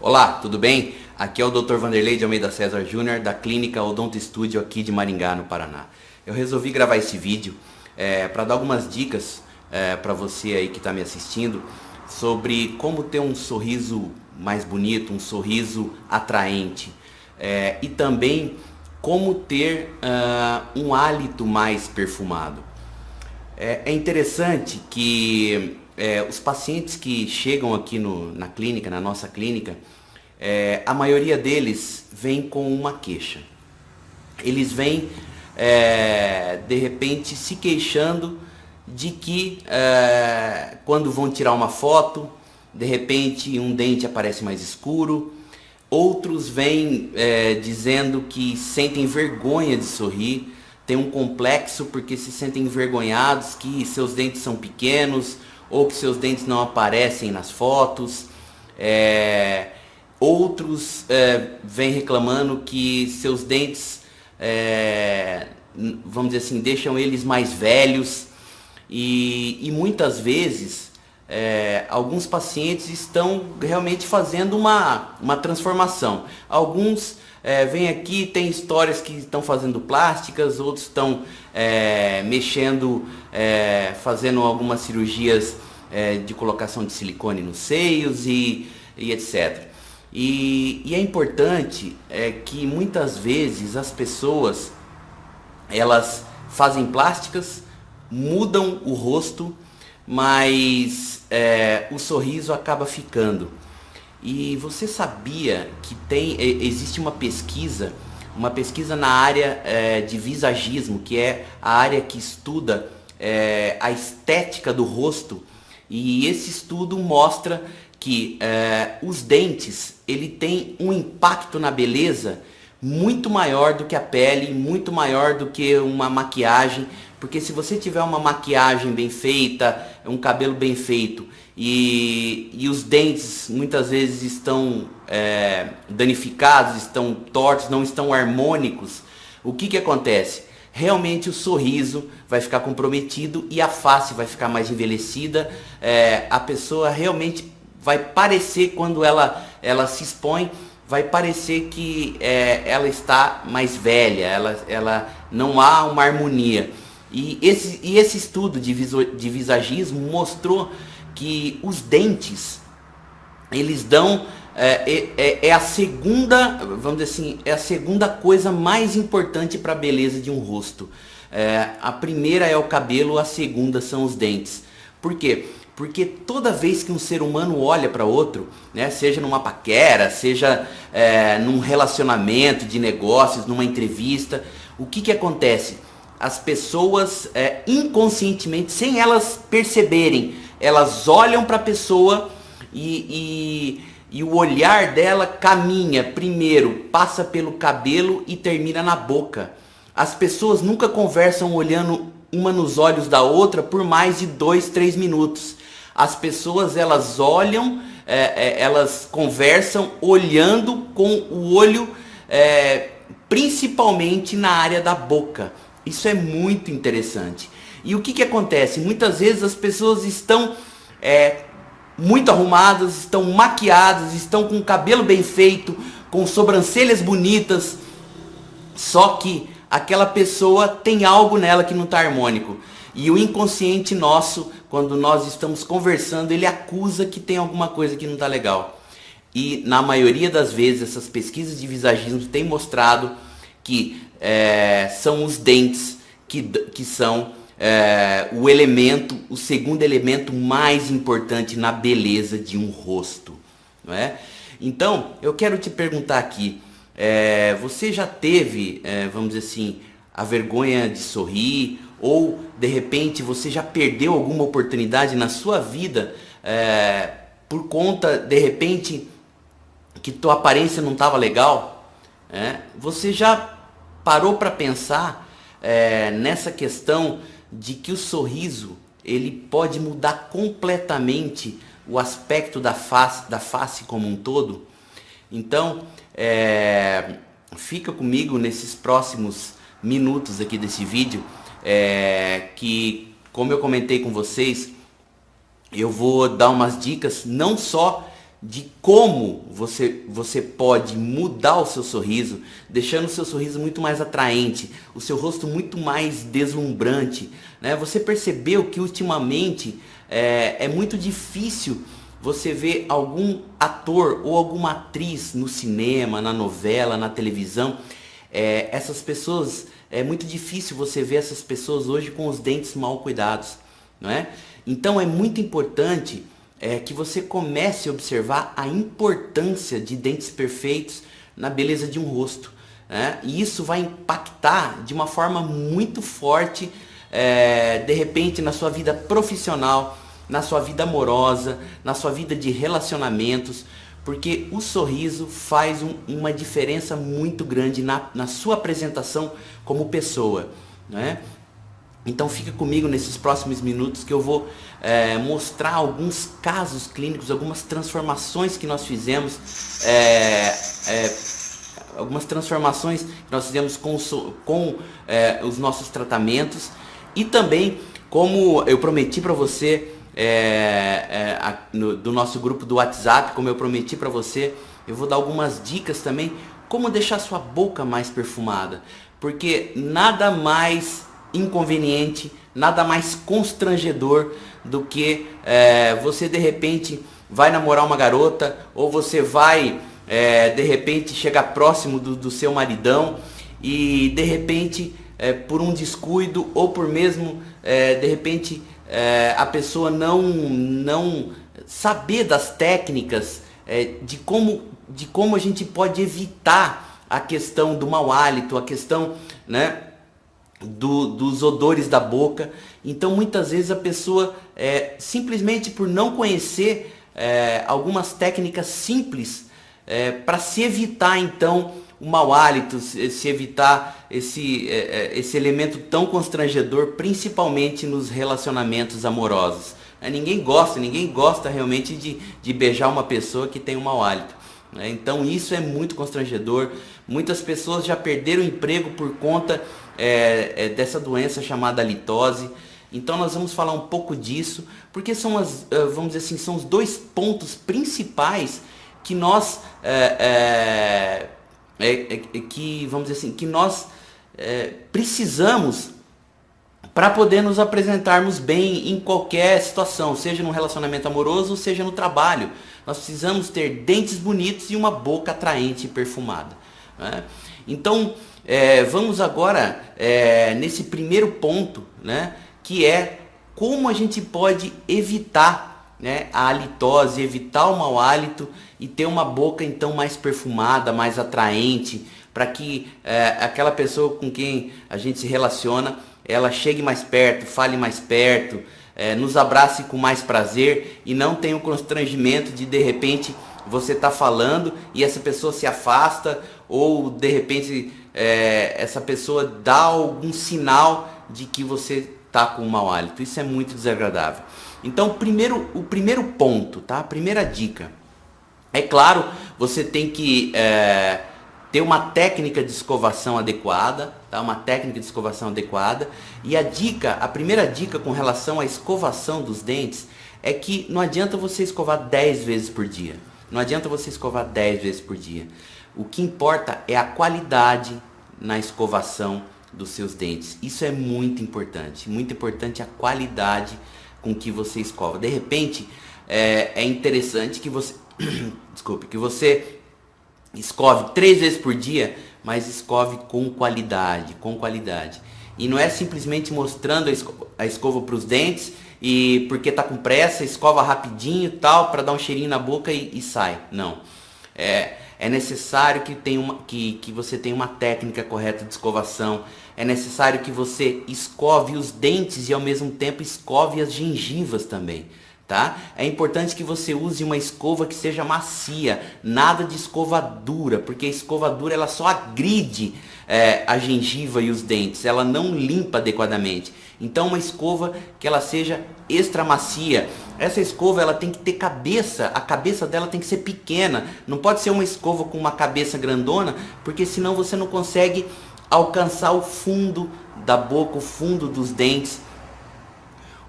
Olá, tudo bem? Aqui é o Dr. Vanderlei de Almeida César Júnior, da Clínica Odonto Studio aqui de Maringá, no Paraná. Eu resolvi gravar esse vídeo para dar algumas dicas para você aí que está me assistindo sobre como ter um sorriso mais bonito, um sorriso atraente e também como ter um hálito mais perfumado. É interessante que os pacientes que chegam aqui na clínica, na nossa clínica, a maioria deles vem com uma queixa. Eles vêm, de repente, se queixando de que quando vão tirar uma foto, de repente um dente aparece mais escuro. Outros vêm dizendo que sentem vergonha de sorrir, tem um complexo porque se sentem envergonhados que seus dentes são pequenos ou que seus dentes não aparecem nas fotos. Outros vêm reclamando que seus dentes, vamos dizer assim, deixam eles mais velhos e muitas vezes alguns pacientes estão realmente fazendo uma transformação. Alguns vêm aqui, tem histórias que estão fazendo plásticas, outros estão mexendo, fazendo algumas cirurgias de colocação de silicone nos seios e etc. E é importante que muitas vezes as pessoas elas fazem plásticas, mudam o rosto, mas o sorriso acaba ficando. E você sabia que existe uma pesquisa na área de visagismo, que é a área que estuda a estética do rosto, e esse estudo mostra que os dentes ele tem um impacto na beleza muito maior do que a pele, muito maior do que uma maquiagem, porque se você tiver uma maquiagem bem feita, um cabelo bem feito e os dentes muitas vezes estão danificados, estão tortos, não estão harmônicos, o que acontece? Realmente o sorriso vai ficar comprometido e a face vai ficar mais envelhecida, a pessoa realmente vai parecer, quando ela se expõe, vai parecer que ela está mais velha, ela não há uma harmonia. E esse estudo de visagismo mostrou que os dentes, eles dão, a segunda, vamos dizer assim, é a segunda coisa mais importante para a beleza de um rosto. A primeira é o cabelo, a segunda são os dentes. Por quê? Porque toda vez que um ser humano olha para outro, né, seja numa paquera, seja num relacionamento de negócios, numa entrevista, o que acontece? As pessoas inconscientemente, sem elas perceberem, elas olham para a pessoa e o olhar dela caminha primeiro, passa pelo cabelo e termina na boca. As pessoas nunca conversam olhando uma nos olhos da outra por mais de 2, 3 minutos. As pessoas elas olham, elas conversam olhando com o olho, principalmente na área da boca. Isso é muito interessante. E o que acontece? Muitas vezes as pessoas estão muito arrumadas, estão maquiadas, estão com o cabelo bem feito, com sobrancelhas bonitas, só que aquela pessoa tem algo nela que não está harmônico. E o inconsciente nosso, quando nós estamos conversando, ele acusa que tem alguma coisa que não está legal. E na maioria das vezes essas pesquisas de visagismo têm mostrado que são os dentes que são o segundo elemento mais importante na beleza de um rosto, não é? Então, eu quero te perguntar aqui, você já teve, vamos dizer assim, a vergonha de sorrir, ou de repente você já perdeu alguma oportunidade na sua vida por conta, de repente, que tua aparência não estava legal? Você já parou para pensar nessa questão de que o sorriso ele pode mudar completamente o aspecto da face como um todo? Então, fica comigo nesses próximos minutos aqui desse vídeo, que, como eu comentei com vocês, eu vou dar umas dicas não só de como você pode mudar o seu sorriso, deixando o seu sorriso muito mais atraente, o seu rosto muito mais deslumbrante, né? Você percebeu que ultimamente é muito difícil você ver algum ator ou alguma atriz no cinema, na novela, na televisão, essas pessoas, é muito difícil você ver essas pessoas hoje com os dentes mal cuidados, não é? Então é muito importante que você comece a observar a importância de dentes perfeitos na beleza de um rosto, né? E isso vai impactar de uma forma muito forte, de repente, na sua vida profissional, na sua vida amorosa, na sua vida de relacionamentos, porque o sorriso faz uma diferença muito grande na sua apresentação como pessoa, né? Então fica comigo nesses próximos minutos que eu vou mostrar alguns casos clínicos, algumas transformações que nós fizemos, com os nossos tratamentos, e também, como eu prometi para você do nosso grupo do WhatsApp, como eu prometi para você, eu vou dar algumas dicas também como deixar sua boca mais perfumada, porque nada mais inconveniente, nada mais constrangedor do que você de repente vai namorar uma garota, ou você vai de repente chegar próximo do seu maridão e de repente por um descuido ou por mesmo de repente a pessoa não saber das técnicas de como a gente pode evitar a questão do mau hálito, a questão, né, dos odores da boca. Então muitas vezes a pessoa simplesmente por não conhecer algumas técnicas simples para se evitar então o mau hálito, se evitar esse elemento tão constrangedor, principalmente nos relacionamentos amorosos. Ninguém gosta realmente de beijar uma pessoa que tem um mau hálito. Então isso é muito constrangedor. Muitas pessoas já perderam o emprego por conta dessa doença chamada halitose. Então nós vamos falar um pouco disso, porque são vamos dizer assim, são os dois pontos principais que nós vamos dizer assim, que nós precisamos para poder nos apresentarmos bem em qualquer situação, seja no relacionamento amoroso, seja no trabalho. Nós precisamos ter dentes bonitos e uma boca atraente e perfumada, né? Então, vamos agora nesse primeiro ponto, né, que é como a gente pode evitar, né, a halitose, evitar o mau hálito e ter uma boca então mais perfumada, mais atraente, para que aquela pessoa com quem a gente se relaciona, ela chegue mais perto, fale mais perto, nos abrace com mais prazer e não tenha o constrangimento de repente você tá falando e essa pessoa se afasta, ou de repente essa pessoa dá algum sinal de que você tá com um mau hálito. Isso é muito desagradável. Então o primeiro ponto, tá? A primeira dica, é claro, você tem que ter uma técnica de escovação adequada, tá? Uma técnica de escovação adequada. E a primeira dica com relação à escovação dos dentes é que não adianta você escovar 10 vezes por dia. Não adianta você escovar 10 vezes por dia. O que importa é a qualidade na escovação dos seus dentes. Isso é muito importante a qualidade com que você escova. De repente, é interessante que você desculpe, que você escove 3 vezes por dia, mas escove com qualidade, E não é simplesmente mostrando a escova para os dentes e porque tá com pressa, escova rapidinho tal, para dar um cheirinho na boca e sai. Não. É necessário que você tenha uma técnica correta de escovação. É necessário que você escove os dentes e ao mesmo tempo escove as gengivas também. Tá? É importante que você use uma escova que seja macia, nada de escova dura, porque a escova dura ela só agride a gengiva e os dentes, ela não limpa adequadamente. Então uma escova que ela seja extra macia. Essa escova ela tem que ter cabeça, a cabeça dela tem que ser pequena, não pode ser uma escova com uma cabeça grandona, porque senão você não consegue alcançar o fundo da boca, o fundo dos dentes.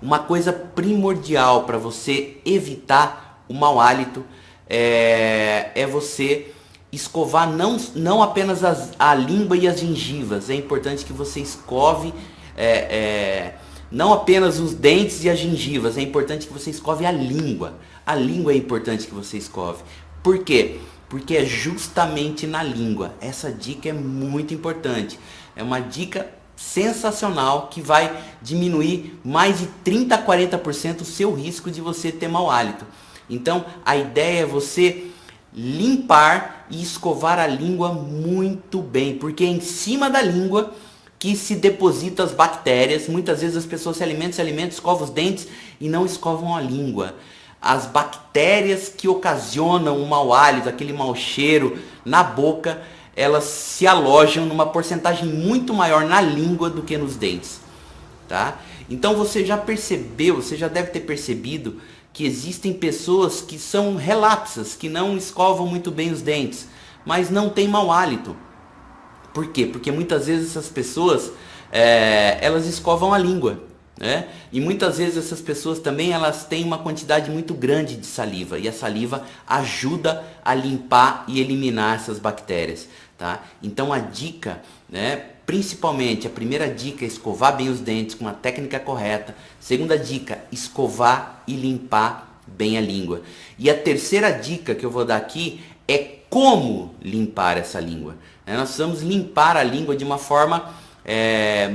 Uma coisa primordial para você evitar o mau hálito é você escovar não apenas a língua e as gengivas. É importante que você escove não apenas os dentes e as gengivas, é importante que você escove a língua. A língua é importante que você escove. Por quê? Porque é justamente na língua. Essa dica é muito importante. É uma dica sensacional que vai diminuir mais de 30 a 40% o seu risco de você ter mau hálito. Então, a ideia é você limpar e escovar a língua muito bem, porque é em cima da língua que se deposita as bactérias. Muitas vezes as pessoas se alimentam, escovam os dentes e não escovam a língua. As bactérias que ocasionam o mau hálito, aquele mau cheiro na boca, elas se alojam numa porcentagem muito maior na língua do que nos dentes, tá? Então você já percebeu, você já deve ter percebido que existem pessoas que são relapsas, que não escovam muito bem os dentes, mas não tem mau hálito. Por quê? Porque muitas vezes essas pessoas, elas escovam a língua, né? E muitas vezes essas pessoas também, elas têm uma quantidade muito grande de saliva, e a saliva ajuda a limpar e eliminar essas bactérias, tá? Então a dica, né, principalmente a primeira dica é escovar bem os dentes com a técnica correta. Segunda dica, escovar e limpar bem a língua. E a terceira dica que eu vou dar aqui é como limpar essa língua. Nós precisamos limpar a língua de uma forma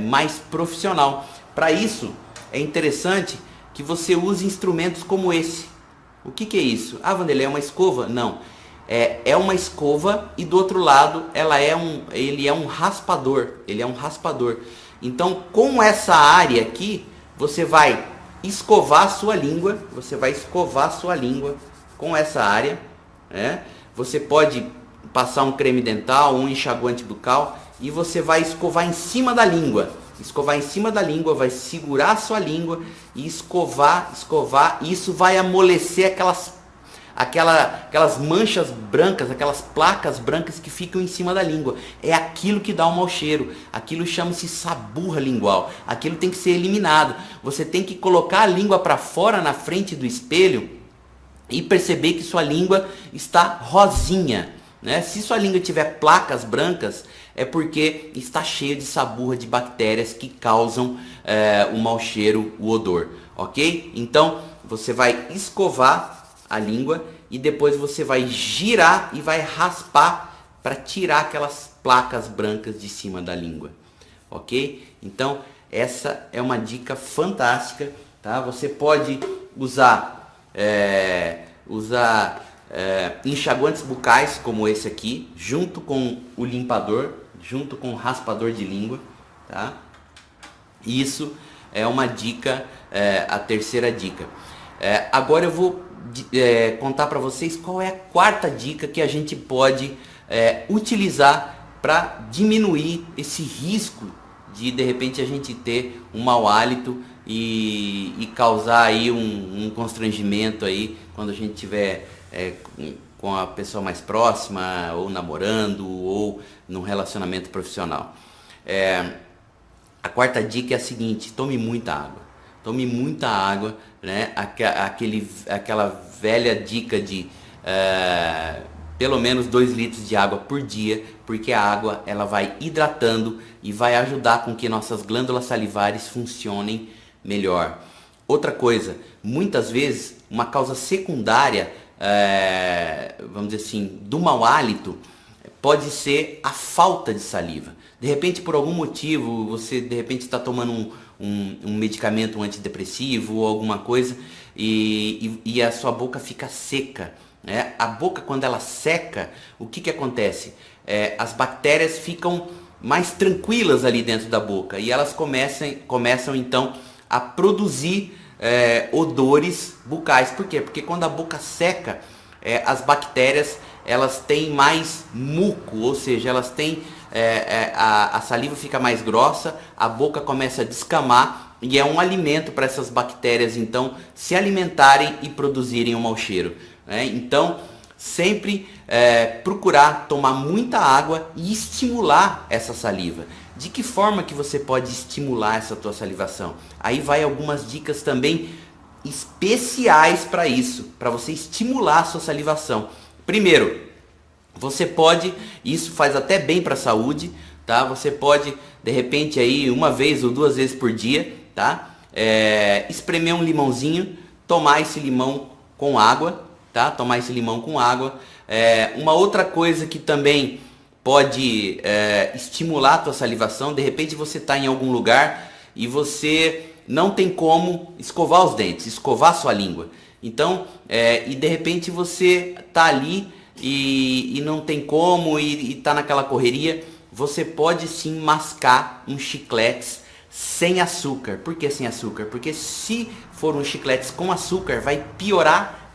mais profissional. Para isso, é interessante que você use instrumentos como esse. O que é isso? Ah, Vanderlei, é uma escova? Não. É uma escova e do outro lado ele é um raspador. Ele é um raspador. Então, com essa área aqui, você vai escovar a sua língua. Você vai escovar a sua língua com essa área, né? Você pode passar um creme dental, um enxaguante bucal e você vai escovar em cima da língua. Escovar em cima da língua, vai segurar a sua língua e escovar. Isso vai amolecer aquelas manchas brancas, aquelas placas brancas que ficam em cima da língua. É aquilo que dá o mau cheiro. Aquilo chama-se saburra lingual. Aquilo tem que ser eliminado. Você tem que colocar a língua para fora na frente do espelho e perceber que sua língua está rosinha, né? Se sua língua tiver placas brancas, é porque está cheia de saburra, de bactérias que causam o mau cheiro, o odor, ok? Então, você vai escovar a língua e depois você vai girar e vai raspar para tirar aquelas placas brancas de cima da língua, ok? Então, essa é uma dica fantástica, tá? Você pode usar enxaguantes bucais como esse aqui, junto com o limpador, junto com o raspador de língua, tá? Isso é uma dica, a terceira dica. Agora eu vou contar para vocês qual é a quarta dica que a gente pode utilizar para diminuir esse risco de repente a gente ter um mau hálito e causar aí um constrangimento aí quando a gente tiver com a pessoa mais próxima, ou namorando, ou num relacionamento profissional. A quarta dica é a seguinte: tome muita água. Tome muita água, né? Aquela velha dica de pelo menos 2 litros de água por dia, porque a água ela vai hidratando e vai ajudar com que nossas glândulas salivares funcionem melhor. Outra coisa, muitas vezes uma causa secundária, vamos dizer assim, do mau hálito pode ser a falta de saliva. De repente, por algum motivo, você de repente está tomando um medicamento, um antidepressivo ou alguma coisa e a sua boca fica seca, né? A boca, quando ela seca, o que acontece? As bactérias ficam mais tranquilas ali dentro da boca e elas começam então a produzir odores bucais. Por quê? Porque quando a boca seca, as bactérias elas têm mais muco, ou seja, elas têm a saliva fica mais grossa, a boca começa a descamar e é um alimento para essas bactérias então se alimentarem e produzirem um mau cheiro, né? Então sempre procurar tomar muita água e estimular essa saliva. De que forma que você pode estimular essa tua salivação? Aí vai algumas dicas também especiais para isso, para você estimular a sua salivação. Primeiro, você pode, isso faz até bem para a saúde, tá? Você pode, de repente, aí 1 ou 2 vezes por dia, tá? Espremer um limãozinho, tomar esse limão com água, tá? Tomar esse limão com água. Uma outra coisa que também pode estimular a tua salivação, de repente você está em algum lugar e você não tem como escovar os dentes, escovar a sua língua. Então, e de repente você está ali e não tem como e está naquela correria, você pode sim mascar um chiclete sem açúcar. Por que sem açúcar? Porque se for um chiclete com açúcar, vai piorar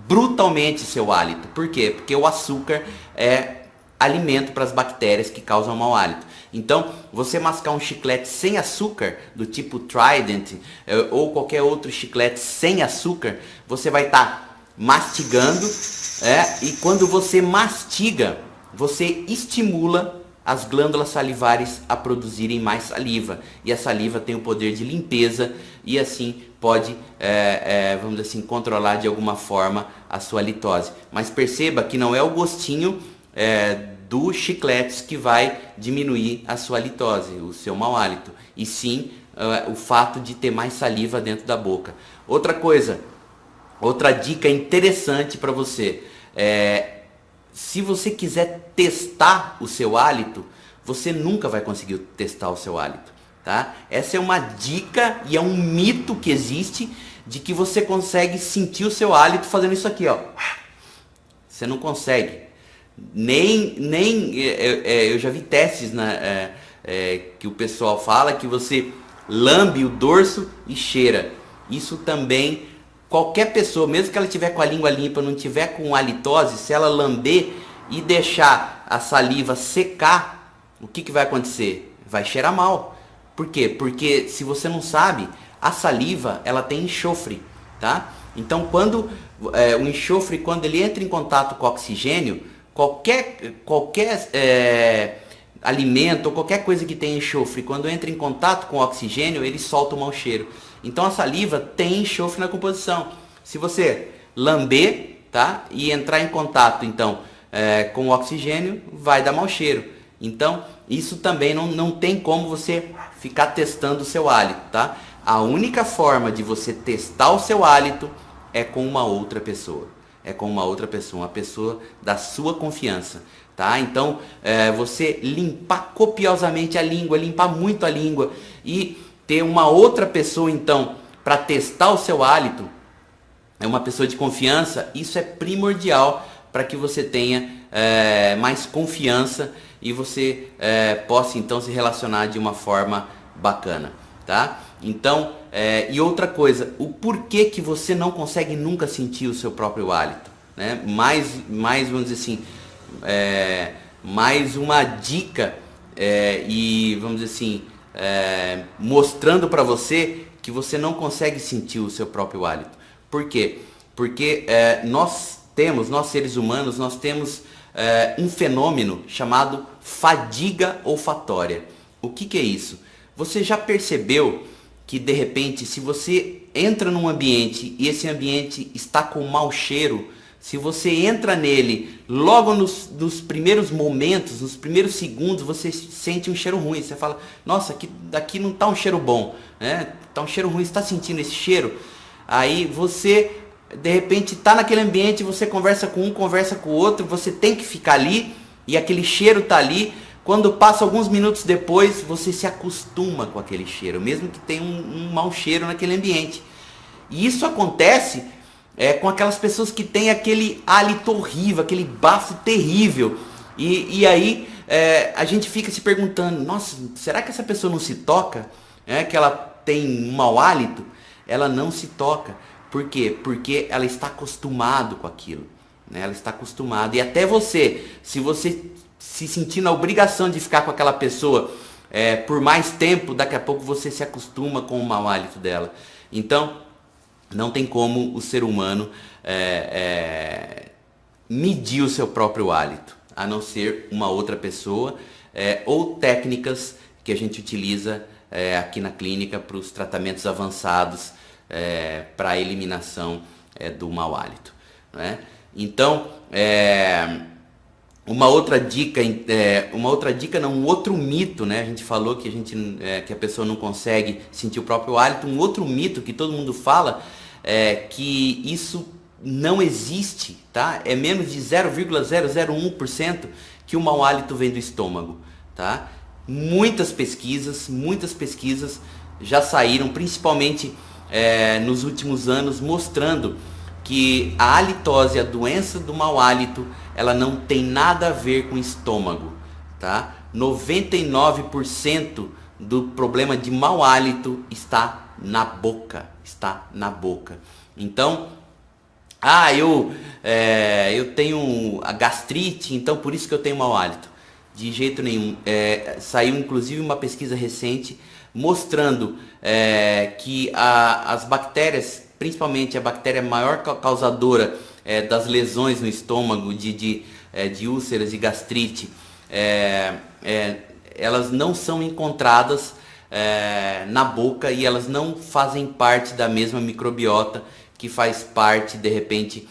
brutalmente seu hálito. Por quê? Porque o açúcar é alimento para as bactérias que causam mau hálito. Então, você mascar um chiclete sem açúcar, do tipo Trident, ou qualquer outro chiclete sem açúcar, você vai estar mastigando, e quando você mastiga, você estimula as glândulas salivares a produzirem mais saliva. E a saliva tem o poder de limpeza e assim pode, vamos dizer assim, controlar de alguma forma a sua litose. Mas perceba que não é o gostinho dos chicletes que vai diminuir a sua litose, o seu mau hálito, e sim o fato de ter mais saliva dentro da boca. Outra coisa, outra dica interessante para você, se você quiser testar o seu hálito, você nunca vai conseguir testar o seu hálito, tá? Essa é uma dica e é um mito que existe de que você consegue sentir o seu hálito fazendo isso aqui, ó. Você não consegue. Eu já vi testes que o pessoal fala que você lambe o dorso e cheira. Isso também, qualquer pessoa, mesmo que ela tiver com a língua limpa, não tiver com halitose, se ela lamber e deixar a saliva secar, o que vai acontecer? Vai cheirar mal. Por quê? Porque, se você não sabe, a saliva ela tem enxofre, tá? Então, quando o enxofre, quando ele entra em contato com o oxigênio, qualquer alimento ou qualquer coisa que tenha enxofre, quando entra em contato com o oxigênio, ele solta um mau cheiro. Então a saliva tem enxofre na composição. Se você lamber, tá, e entrar em contato então com o oxigênio, vai dar mau cheiro. Então isso também não tem como você ficar testando o seu hálito, tá? A única forma de você testar o seu hálito é com uma outra pessoa. Uma pessoa da sua confiança, tá? Então, você limpar copiosamente a língua, limpar muito a língua e ter uma outra pessoa, então, para testar o seu hálito, uma pessoa de confiança, isso é primordial para que você tenha mais confiança e você possa, então, se relacionar de uma forma bacana, tá? Então, e outra coisa, o porquê que você não consegue nunca sentir o seu próprio hálito, né? Mais vamos dizer assim, mais uma dica e vamos dizer assim, mostrando para você que você não consegue sentir o seu próprio hálito. Por quê? Porque nós seres humanos, nós temos um fenômeno chamado fadiga olfatória. O que é isso? Você já percebeu que de repente, se você entra num ambiente e esse ambiente está com mau cheiro, se você entra nele logo nos primeiros momentos, nos primeiros segundos, você sente um cheiro ruim. Você fala, nossa, daqui não está um cheiro bom, né? Está um cheiro ruim, você está sentindo esse cheiro? Aí você, de repente, está naquele ambiente, você conversa com um, conversa com o outro, você tem que ficar ali e aquele cheiro está ali. Quando passa alguns minutos depois, você se acostuma com aquele cheiro, mesmo que tenha um mau cheiro naquele ambiente. E isso acontece com aquelas pessoas que têm aquele hálito horrível, aquele bafo terrível. E aí a gente fica se perguntando, nossa, será que essa pessoa não se toca? Que ela tem um mau hálito? Ela não se toca. Por quê? Porque ela está acostumado com aquilo, né? Ela está acostumada. E até você, se você se sentir na obrigação de ficar com aquela pessoa por mais tempo, daqui a pouco você se acostuma com o mau hálito dela. Então, não tem como o ser humano medir o seu próprio hálito, a não ser uma outra pessoa ou técnicas que a gente utiliza aqui na clínica para os tratamentos avançados para a eliminação do mau hálito, né? Então, um outro mito, né? A gente falou que que a pessoa não consegue sentir o próprio hálito. Um outro mito que todo mundo fala é que isso não existe, tá? É menos de 0,001% que o mau hálito vem do estômago, tá? Muitas pesquisas já saíram, principalmente nos últimos anos, mostrando que a halitose, a doença do mau hálito, ela não tem nada a ver com o estômago, tá? 99% do problema de mau hálito está na boca, Então, eu tenho a gastrite, então por isso que eu tenho mau hálito. De jeito nenhum. Saiu inclusive uma pesquisa recente mostrando que as bactérias, principalmente a bactéria maior causadora das lesões no estômago, de úlceras e gastrite, elas não são encontradas na boca, e elas não fazem parte da mesma microbiota que faz parte, de repente,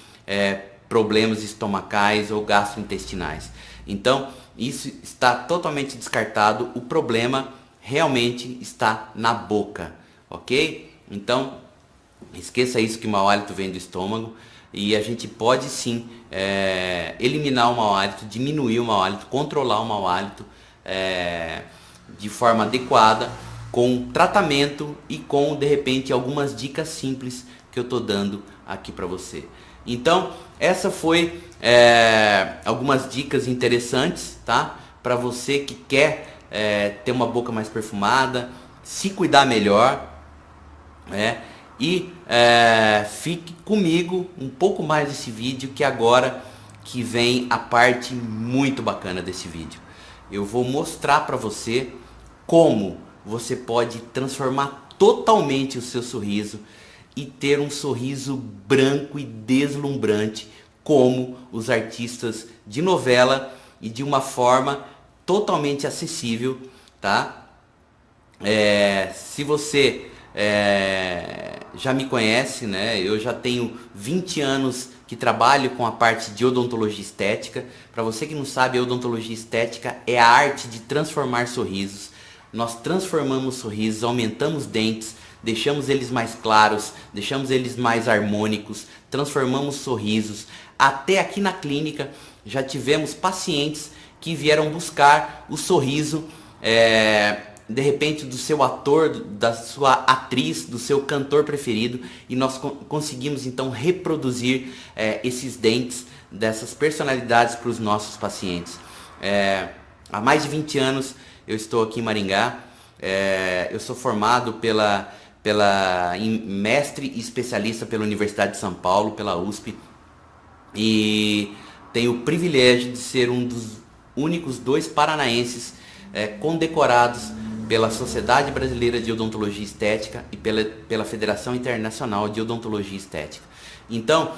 problemas estomacais ou gastrointestinais. Então, isso está totalmente descartado. O problema realmente está na boca, ok? Então, esqueça isso, que o mau hálito vem do estômago, e a gente pode sim eliminar o mau hálito, diminuir o mau hálito, controlar o mau hálito de forma adequada, com tratamento e com, de repente, algumas dicas simples que eu estou dando aqui para você. Então, essa foi algumas dicas interessantes, tá? Para você que quer ter uma boca mais perfumada, se cuidar melhor, e fique comigo um pouco mais desse vídeo, que agora que vem a parte muito bacana desse vídeo. Eu vou mostrar para você como você pode transformar totalmente o seu sorriso e ter um sorriso branco e deslumbrante, como os artistas de novela, e de uma forma totalmente acessível, tá? Se você já me conhece, né? Eu já tenho 20 anos que trabalho com a parte de odontologia estética. Para você que não sabe, a odontologia estética é a arte de transformar sorrisos. Nós transformamos sorrisos, aumentamos dentes, deixamos eles mais claros, deixamos eles mais harmônicos, transformamos sorrisos. Até aqui na clínica já tivemos pacientes que vieram buscar o sorriso, de repente, do seu ator, da sua atriz, do seu cantor preferido, e nós conseguimos então reproduzir esses dentes dessas personalidades para os nossos pacientes. Há mais de 20 anos eu estou aqui em Maringá. Eu sou formado mestre e especialista pela Universidade de São Paulo, pela USP, e tenho o privilégio de ser um dos únicos 2 paranaenses condecorados pela Sociedade Brasileira de Odontologia Estética e pela Federação Internacional de Odontologia Estética. Então,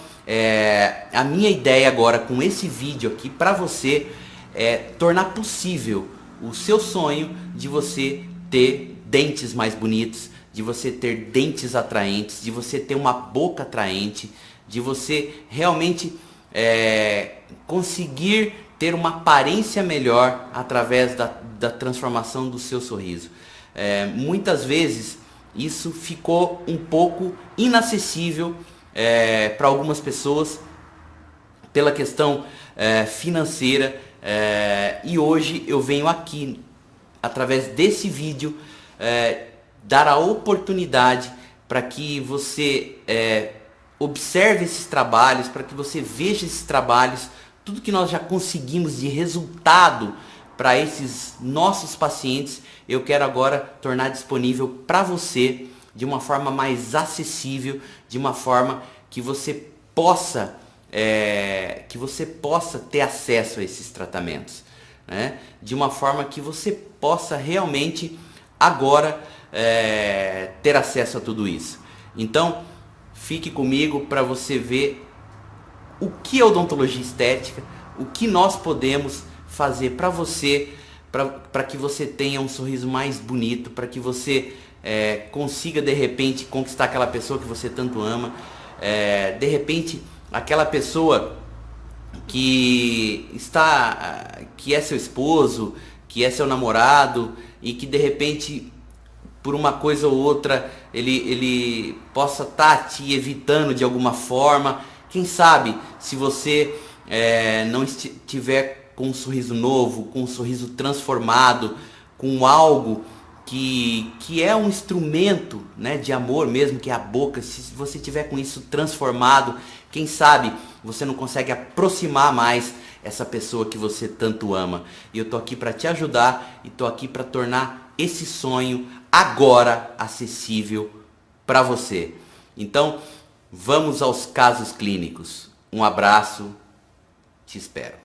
a minha ideia agora com esse vídeo aqui para você é tornar possível o seu sonho de você ter dentes mais bonitos, de você ter dentes atraentes, de você ter uma boca atraente, de você realmente conseguir ter uma aparência melhor através da transformação do seu sorriso. Muitas vezes isso ficou um pouco inacessível para algumas pessoas pela questão financeira, e hoje eu venho aqui, através desse vídeo, dar a oportunidade para que você observe esses trabalhos, para que você veja esses trabalhos, tudo que nós já conseguimos de resultado para esses nossos pacientes. Eu quero agora tornar disponível para você de uma forma mais acessível, de uma forma que você possa ter acesso a esses tratamentos, né? De uma forma que você possa realmente agora ter acesso a tudo isso. Então, fique comigo para você ver o que é odontologia estética, o que nós podemos fazer para você, para que você tenha um sorriso mais bonito, para que você consiga de repente conquistar aquela pessoa que você tanto ama, de repente aquela pessoa que é seu esposo, que é seu namorado e que de repente por uma coisa ou outra ele possa estar te evitando de alguma forma. Quem sabe se você não estiver com um sorriso novo, com um sorriso transformado, com algo que é um instrumento, né, de amor mesmo, que é a boca, se você tiver com isso transformado, quem sabe você não consegue aproximar mais essa pessoa que você tanto ama. E eu tô aqui para te ajudar e tô aqui para tornar esse sonho agora acessível para você. Então, vamos aos casos clínicos. Um abraço, te espero.